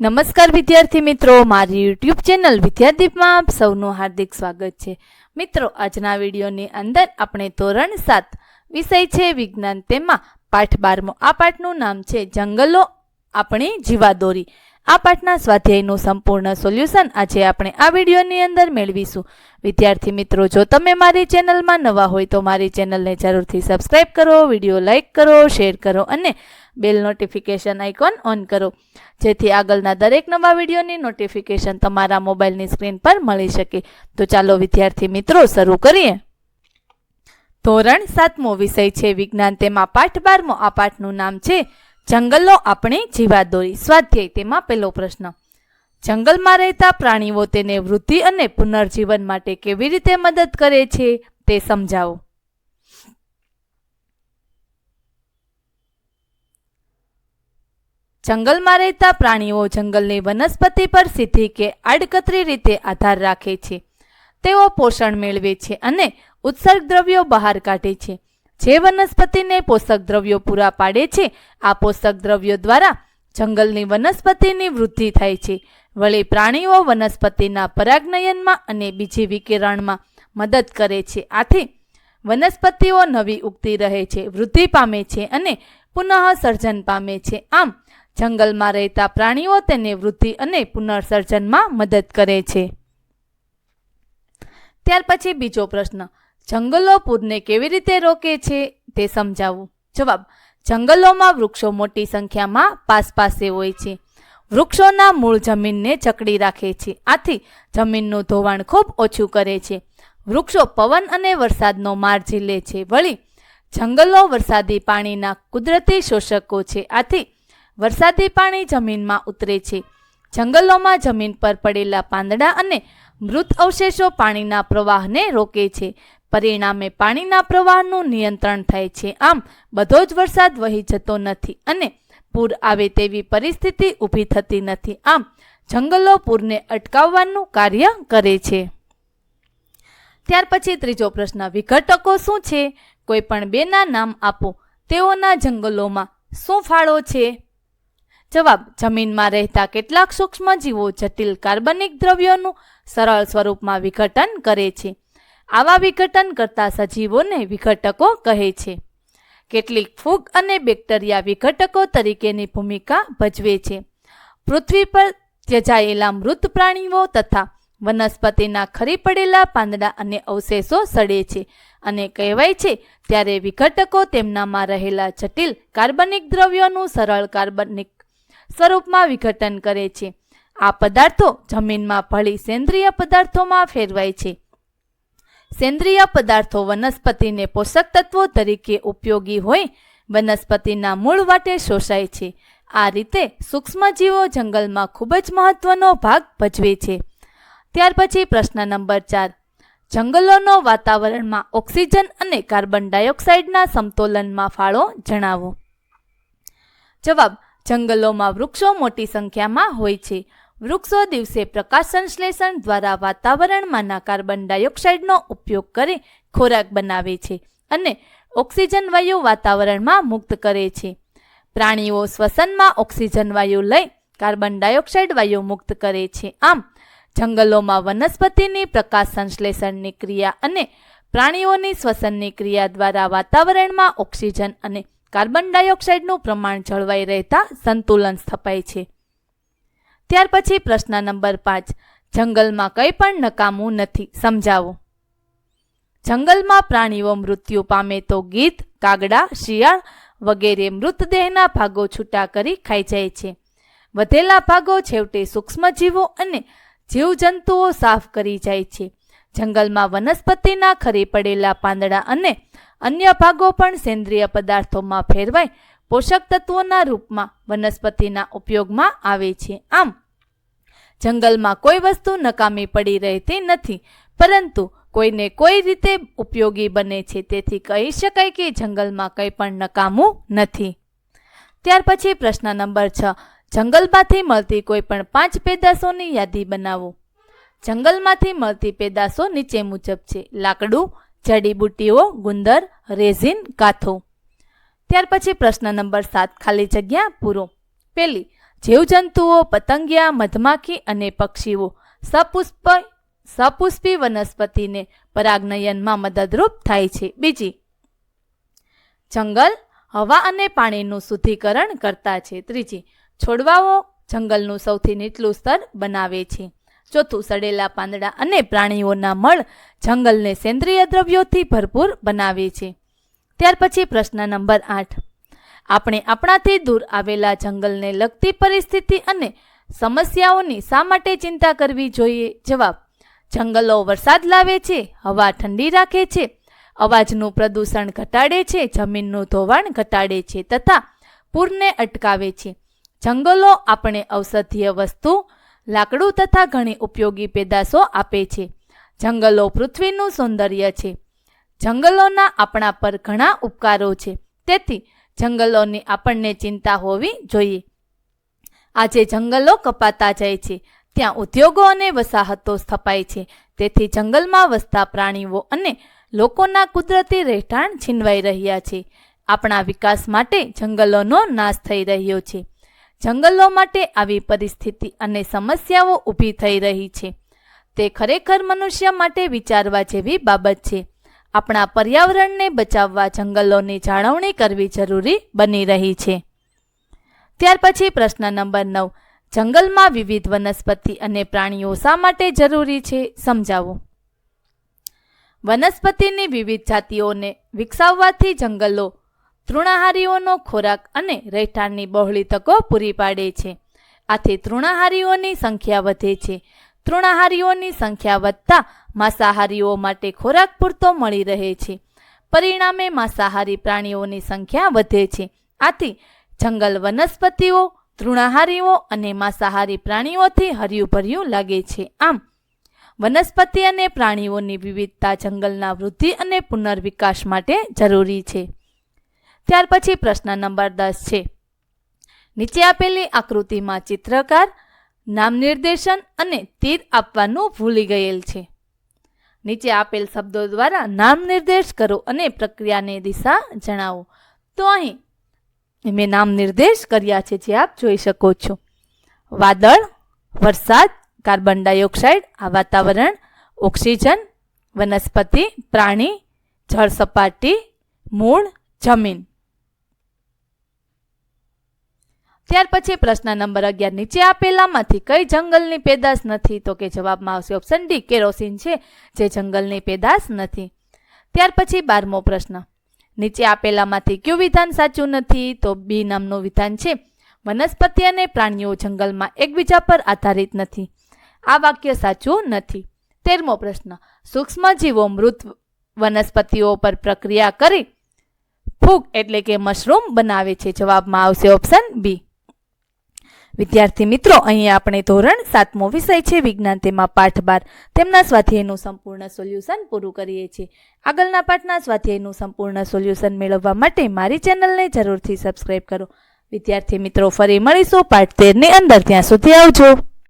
નમસ્કાર વિદ્યાર્થી મિત્રો, મારી યુટ્યુબ ચેનલ વિદ્યાદીપમાં આપ સૌનું હાર્દિક સ્વાગત છે. મિત્રો, આજના વિડીયોની અંદર આપણે ધોરણ 7 વિષય છે વિજ્ઞાન, તેમાં પાઠ 12મો. આ પાઠનું નામ છે જંગલો આપણી જીવાદોરી. આ પાઠના સ્વાધ્યાયનું સંપૂર્ણ સોલ્યુશન આજે આપણે આ વિડીયોની અંદર મેળવીશું. વિદ્યાર્થી મિત્રો, જો તમે મારી ચેનલમાં નવા હોય તો મારી ચેનલને જરૂરથી સબસ્ક્રાઇબ કરો, વિડીયો લાઇક કરો, શેર કરો અને બેલ નોટિફિકેશન આઇકોન ઓન કરો, જેથી આગળના દરેક નવા વિડીયોની નોટિફિકેશન તમારા મોબાઈલની સ્ક્રીન પર મળી શકે. તો ચાલો વિદ્યાર્થી મિત્રો શરૂ કરીએ. ધોરણ 7મો વિષય છે વિજ્ઞાન, તેમાં પાઠ 12મો. આ પાઠનું નામ છે જંગલો આપણી જીવાદોરી. સ્વાધ્યાય, તેમાં પહેલો પ્રશ્ન: જંગલમાં રહેતા પ્રાણીઓ તેને વૃદ્ધિ અને પુનર્જીવન માટે કેવી રીતે મદદ કરે છે તે સમજાવો. જંગલમાં રહેતા પ્રાણીઓ જંગલની વનસ્પતિ પર સીધી કે આડકતરી રીતે આધાર રાખે છે. તેઓ પોષણ મેળવે છે અને ઉત્સર્ગ દ્રવ્યો બહાર કાઢે છે. જે વનસ્પતિને પોષક દ્રવ્યો પૂરા પાડે છે, આ પોષક દ્રવ્યો દ્વારા જંગલની વનસ્પતિની વૃદ્ધિ થાય છે. વળી પ્રાણીઓ વનસ્પતિના પરાગનયનમાં અને બીજી વિકિરણમાં મદદ કરે છે. આથી વનસ્પતિઓ નવી ઉગતી રહે છે, વૃદ્ધિ પામે છે અને પુનઃ સર્જન પામે છે. આમ જંગલમાં રહેતા પ્રાણીઓ તેને વૃદ્ધિ અને પુનર્સર્જનમાં મદદ કરે છે. ત્યાર પછી બીજો પ્રશ્ન: જંગલો પૂરને કેવી રીતે રોકે છે તે સમજાવવું. જવાબ: જંગલોમાં વૃક્ષો મોટી સંખ્યામાં પાસે હોય છે. વૃક્ષોના મૂળ જમીનને જકડી રાખે છે, આથી જમીનનું ધોવાણ ખૂબ ઓછું કરે છે. વૃક્ષો પવન અને વરસાદનો માર ઝીલે છે. વળી જંગલો વરસાદી પાણીના કુદરતી શોષકો છે, આથી વરસાદી પાણી જમીનમાં ઉતરે છે. જંગલોમાં જમીન પર પડેલા પાંદડા અને મૃત અવશેષો પાણીના પ્રવાહને રોકે છે. પરિણામે પાણીના પ્રવાહનું નિયંત્રણ થાય છે. આમ બધો જ વરસાદ વહી જતો નથી અને પૂર આવે તેવી પરિસ્થિતિ ઊભી થતી નથી. આમ જંગલો પૂરને અટકાવવાનું કાર્ય કરે છે. ત્યાર પછી ત્રીજો પ્રશ્ન: વિઘટકો શું છે? કોઈ પણ બેના નામ આપો. તેઓના જંગલોમાં શું ફાળો છે? જવાબ: જમીનમાં રહેતા કેટલાક સૂક્ષ્મજીવો જટિલ કાર્બનિક દ્રવ્યોનું સરળ સ્વરૂપમાં વિઘટન કરે છે. આવા વિઘટન કરતા સજીવોને વિઘટકો કહે છે. કેટલીક ફૂગ અને બેક્ટેરિયા વિઘટકો તરીકેની ભૂમિકા ભજવે છે. પૃથ્વી પર ત્યજાયેલા મૃત પ્રાણીઓ તથા વનસ્પતિના ખરી પડેલા પાંદડા અને અવશેષો સડે છે અને કહેવાય છે ત્યારે વિઘટકો તેમનામાં રહેલા જટિલ કાર્બનિક દ્રવ્યોનું સરળ કાર્બનિક સ્વરૂપમાં વિઘટન કરે છે. આ પદાર્થો જમીનમાં ભળી સેન્દ્રિય પદાર્થોમાં ફેરવાય છે. સેન્દ્રિય પદાર્થો વનસ્પતિને પોષક તત્વો તરીકે ઉપયોગી હોય વનસ્પતિના મૂળ વાટે શોષાય છે. આ રીતે સૂક્ષ્મજીવો જંગલમાં ખૂબ જ મહત્વનો ભાગ ભજવે છે. ત્યાર પછી પ્રશ્ન નંબર 4: જંગલોનો વાતાવરણમાં ઓક્સિજન અને કાર્બન ડાયોક્સાઇડના સમતોલનમાં ફાળો જણાવો. જવાબ: જંગલોમાં વૃક્ષો મોટી સંખ્યામાં હોય છે. વૃક્ષો દિવસે પ્રકાશ સંશ્લેષણ દ્વારા વાતાવરણમાંના કાર્બન ડાયોક્સાઇડનો ઉપયોગ કરી ખોરાક બનાવે છે અને ઓક્સિજન વાયુ વાતાવરણમાં મુક્ત કરે છે. પ્રાણીઓ શ્વસનમાં ઓક્સિજન વાયુ લઈ કાર્બન ડાયોક્સાઇડ વાયુ મુક્ત કરે છે. આમ જંગલોમાં વનસ્પતિની પ્રકાશ સંશ્લેષણની ક્રિયા અને પ્રાણીઓની શ્વસનની ક્રિયા દ્વારા વાતાવરણમાં ઓક્સિજન અને કાર્બન ડાયોક્સાઇડનું પ્રમાણ જળવાઈ રહેતા સંતુલન સ્થપાય છે. ત્યાર પછી પ્રશ્ન નંબર 5: જંગલમાં કંઈ પણ નકામું નથી, સમજાવો. જંગલમાં પ્રાણીઓ મૃત્યુ પામે તો ગીધ, કાગડા, શિયાળ વગેરે મૃતદેહના ભાગો છૂટા કરી ખાઈ જાય છે. વધેલા ભાગો છેવટે સૂક્ષ્મજીવો અને જીવજંતુઓ સાફ કરી જાય છે. જંગલમાં વનસ્પતિના ખરી પડેલા પાંદડા અને અન્ય ભાગો પણ સેન્દ્રિય પદાર્થોમાં ફેરવાઈ પોષક તત્વોના રૂપમાં વનસ્પતિના ઉપયોગમાં આવે છે. આમ જંગલમાં કોઈ વસ્તુ નકામી પડી રહેતી નથી, પરંતુ કોઈને કોઈ રીતે ઉપયોગી બને છે. તેથી કહી શકાય કે જંગલમાં કંઈ પણ નકામું નથી. ત્યાર પછી પ્રશ્ન નંબર 6: જંગલમાંથી મળતી કોઈ પણ 5 પેદાશોની યાદી બનાવો. જંગલમાંથી મળતી પેદાશો નીચે મુજબ છે: લાકડું, જડીબુટ્ટીઓ, ગુંદર, રેઝિન, કાથો. ત્યાર પછી પ્રશ્ન નંબર 7: ખાલી જગ્યા પૂરો. પહેલી: જીવજંતુઓ, પતંગિયા, મધમાખી અને પક્ષીઓ સપુષ્પી વનસ્પતિને પરાગનયનમાં મદદરૂપ થાય છે. બીજી, જંગલ હવા અને પાણીનું શુદ્ધિકરણ કરતા છે. ત્રીજી, છોડવાઓ જંગલનું સૌથી નીચલું સ્તર બનાવે છે. ચોથું, સડેલા પાંદડા અને પ્રાણીઓના મળ જંગલને સેન્દ્રિય દ્રવ્યોથી ભરપૂર બનાવે છે. ત્યાર પછી પ્રશ્ન નંબર 8. આપણે આપણાથી દૂર આવેલા જંગલને લગતી પરિસ્થિતિ અને સમસ્યાઓની શા માટે ચિંતા કરવી જોઈએ? જવાબ, જંગલો વરસાદ લાવે છે, હવા ઠંડી રાખે છે, અવાજનું પ્રદૂષણ ઘટાડે છે, જમીનનું ધોવાણ ઘટાડે છે તથા પૂરને અટકાવે છે. જંગલો આપણે ઔષધીય વસ્તુ, લાકડું તથા ઘણી ઉપયોગી પેદાશો આપે છે. જંગલો પૃથ્વીનું સૌંદર્ય છે. જંગલોના આપણા પર ઘણા ઉપકારો છે. તેથી જંગલોની આપણને ચિંતા હોવી જોઈએ. આજે જંગલો કપાતા જાય છે, ત્યાં ઉદ્યોગો અને વસાહતો સ્થપાય છે. તેથી જંગલમાં વસતા પ્રાણીઓ અને લોકોના કુદરતી રહેઠાણ છીનવાઈ રહ્યા છે. આપણા વિકાસ માટે જંગલોનો નાશ થઈ રહ્યો છે. જંગલો માટે આવી પરિસ્થિતિ અને સમસ્યાઓ ઊભી થઈ રહી છે. તે ખરેખર મનુષ્ય માટે વિચારવા જેવી બાબત છે. આપણા પર્યાવરણને બચાવવા જંગલોની જાળવણી કરવી જરૂરી બની રહી છે. ત્યાર પછી પ્રશ્ન નંબર 9. જંગલમાં વિવિધ વનસ્પતિ અને પ્રાણીઓ શા માટે જરૂરી છે? સમજાવો. વનસ્પતિની વિવિધ જાતિઓને વિકસાવવાથી જંગલો તૃણાહારીઓનો ખોરાક અને રહેઠાણની બહોળી તકો પૂરી પાડે છે. આથી તૃણાહારીઓની સંખ્યા વધે છે. તૃણાહારીઓની સંખ્યા વધતા માંસાહારીઓ માટે ખોરાક પૂરતો મળી રહે છે. પરિણામે માંસાહારી પ્રાણીઓની સંખ્યા વધે છે. આથી જંગલ વનસ્પતિઓ, તૃણાહારીઓ અને માંસાહારી પ્રાણીઓથી હર્યું ભર્યું લાગે છે. આમ વનસ્પતિ અને પ્રાણીઓની વિવિધતા જંગલના વૃદ્ધિ અને પુનર્વિકાસ માટે જરૂરી છે. ત્યાર પછી પ્રશ્ન નંબર 10 છે. નીચે આપેલી આકૃતિમાં ચિત્રકાર નામ નિર્દેશન અને તીર આપવાનું ભૂલી ગયેલ છે. નીચે આપેલ શબ્દો દ્વારા નામ નિર્દેશ કરો અને પ્રક્રિયાની દિશા જણાવો. તો અહીં મેં નામ નિર્દેશ કર્યા છે, જે આપ જોઈ શકો છો. વાદળ, વરસાદ, કાર્બન ડાયોક્સાઇડ, આ વાતાવરણ, ઓક્સિજન, વનસ્પતિ, પ્રાણી, જળ સપાટી, મૂળ, જમીન. ત્યાર પછી પ્રશ્ન નંબર 11. નીચે આપેલામાંથી કઈ જંગલની પેદાશ નથી? તો કે જવાબમાં આવશે ઓપ્શન ડી, કેરોસીન છે, જે જંગલની પેદાશ નથી. ત્યાર પછી 12મો પ્રશ્ન. નીચે આપેલામાંથી કયું વિધાન સાચું નથી? તો બી નામનું વિધાન છે, વનસ્પતિ અને પ્રાણીઓ જંગલમાં એકબીજા પર આધારિત નથી. આ વાક્ય સાચું નથી. 13મો પ્રશ્ન. સૂક્ષ્મજીવો મૃત વનસ્પતિઓ પર પ્રક્રિયા કરી ફૂગ એટલે કે મશરૂમ બનાવે છે. જવાબમાં આવશે ઓપ્શન બી. વિદ્યાર્થી મિત્રો, અહીં આપણે ધોરણ 7મો વિષય છે વિજ્ઞાન, તેમાં પાઠ 12 તેમના સ્વાધ્યાયનું સંપૂર્ણ સોલ્યુશન પૂરું કરીએ છીએ. આગળના પાઠના સ્વાધ્યાયનું સંપૂર્ણ સોલ્યુશન મેળવવા માટે મારી ચેનલને જરૂરથી સબસ્ક્રાઇબ કરો. વિદ્યાર્થી મિત્રો, ફરી મળીશું પાઠ 13 ની અંદર. ત્યાં સુધી આવજો.